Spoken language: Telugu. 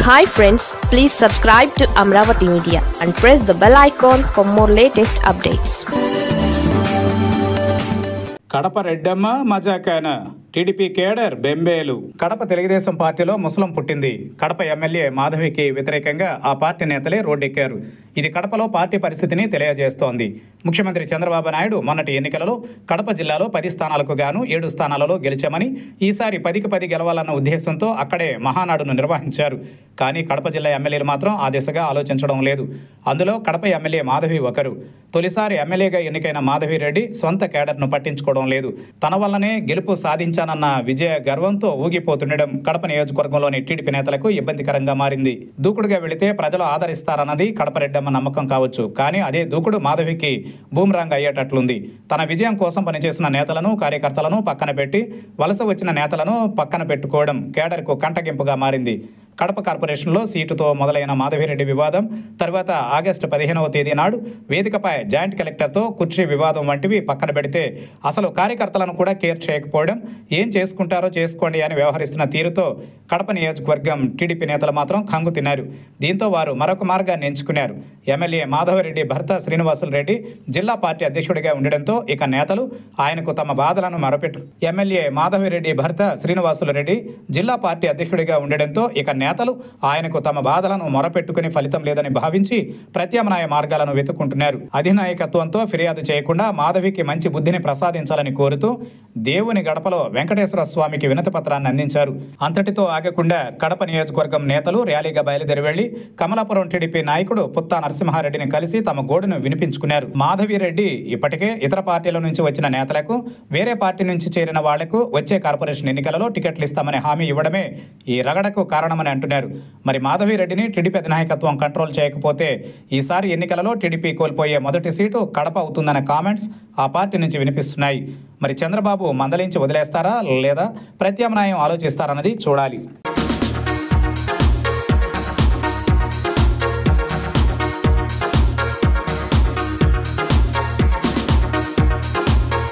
Hi friends, please subscribe to Amravati Media and press the bell icon for more latest updates. Kadapa Reddamma మజాకాన టీడీపీ కేడర్ బెంబేలు. కడప తెలుగుదేశం పార్టీలో ముసలం పుట్టింది. కడప ఎమ్మెల్యే మాధవికి వ్యతిరేకంగా ఆ పార్టీ నేతలే రోడ్డెక్కారు. ఇది కడపలో పార్టీ పరిస్థితిని తెలియజేస్తోంది. ముఖ్యమంత్రి చంద్రబాబు నాయుడు మొన్నటి ఎన్నికలలో కడప జిల్లాలో 10 స్థానాలకు గాను 7 స్థానాలలో గెలిచామని, ఈసారి 10కి 10 గెలవాలన్న ఉద్దేశంతో అక్కడే మహానాడును నిర్వహించారు. కానీ కడప జిల్లా ఎమ్మెల్యేలు మాత్రం ఆ దిశగా ఆలోచించడం లేదు. అందులో కడప ఎమ్మెల్యే మాధవి ఒకరు. తొలిసారి ఎమ్మెల్యేగా ఎన్నికైన మాధవి రెడ్డి సొంత కేడర్ను పట్టించుకోవడం లేదు. తన వల్లనే గెలుపు సాధించానన్న విజయ గర్వంతో ఊగిపోతుండడం కడప నియోజకవర్గంలోని టీడీపీ నేతలకు ఇబ్బందికరంగా మారింది. దూకుడుగా వెళితే ప్రజలు ఆదరిస్తారన్నది కడప రెడ్డమ్మ నమ్మకం కావచ్చు. కానీ అదే దూకుడు మాధవికి బూమ్రాంగ్ అయ్యేటట్లుంది. తన విజయం కోసం పనిచేసిన నేతలను, కార్యకర్తలను పక్కన పెట్టి వలస వచ్చిన నేతలను పక్కన పెట్టుకోవడం కేడర్కు కంటగింపుగా మారింది. కడప కార్పొరేషన్లో సీటుతో మొదలైన మాధవిరెడ్డి వివాదం తర్వాత ఆగస్టు 15వ తేదీ నాడు వేదికపై జాయింట్ కలెక్టర్తో కుర్చీ వివాదం వంటివి పక్కన పెడితే అసలు కార్యకర్తలను కూడా కేర్ చేయకపోవడం, ఏం చేసుకుంటారో చేసుకోండి అని వ్యవహరిస్తున్న తీరుతో కడప నియోజకవర్గం టీడీపీ నేతలు మాత్రం కంగు తిన్నారు. దీంతో వారు మరొక మార్గాన్ని ఎంచుకున్నారు. ఎమ్మెల్యే మాధవరెడ్డి భర్త శ్రీనివాసులు రెడ్డి జిల్లా పార్టీ అధ్యక్షుడిగా ఉండడంతో ఇక నేతలు ఆయనకు తమ బాధలను ఎమ్మెల్యే మాధవిరెడ్డి భర్త శ్రీనివాసులు రెడ్డి జిల్లా పార్టీ అధ్యక్షుడిగా ఉండడంతో ఇక నేతలు ఆయనకు తమ బాధలను మొరపెట్టుకుని ఫలితం లేదని భావించి ప్రత్యామ్నాయ మార్గాలను వెతుక్కుంటున్నారు. అధినాయకత్వంతో ఫిర్యాదు చేయకుండా మాధవికి మంచి బుద్ధిని ప్రసాదించాలని కోరుతూ దేవుని గడపలో వెంకటేశ్వర స్వామికి వినతి పత్రాన్ని అందించారు. అంతటితో ఆగకుండా కడప నియోజకవర్గం నేతలు ర్యాలీగా బయలుదేరి వెళ్లి కమలాపురం టీడీపీ నాయకుడు పుత్తా నరసింహారెడ్డిని కలిసి తమ గోడును వినిపించుకున్నారు. మాధవిరెడ్డి ఇప్పటికే ఇతర పార్టీల నుంచి వచ్చిన నేతలకు, వేరే పార్టీ నుంచి చేరిన వాళ్లకు వచ్చే కార్పొరేషన్ ఎన్నికలలో టికెట్లు ఇస్తామని హామీ ఇవ్వడమే ఈ రగడకు కారణమని అంటున్నారు. మరి మాధవిరెడ్డిని టీడీపీ అధినాయకత్వం కంట్రోల్ చేయకపోతే ఈసారి ఎన్నికలలో టీడీపీ కోల్పోయే మొదటి సీటు కడప అవుతుందనే కామెంట్స్ ఆ పార్టీ నుంచి వినిపిస్తున్నాయి. మరి చంద్రబాబు మందలించి వదిలేస్తారా లేదా ప్రత్యామ్నాయం ఆలోచిస్తారన్నది చూడాలి.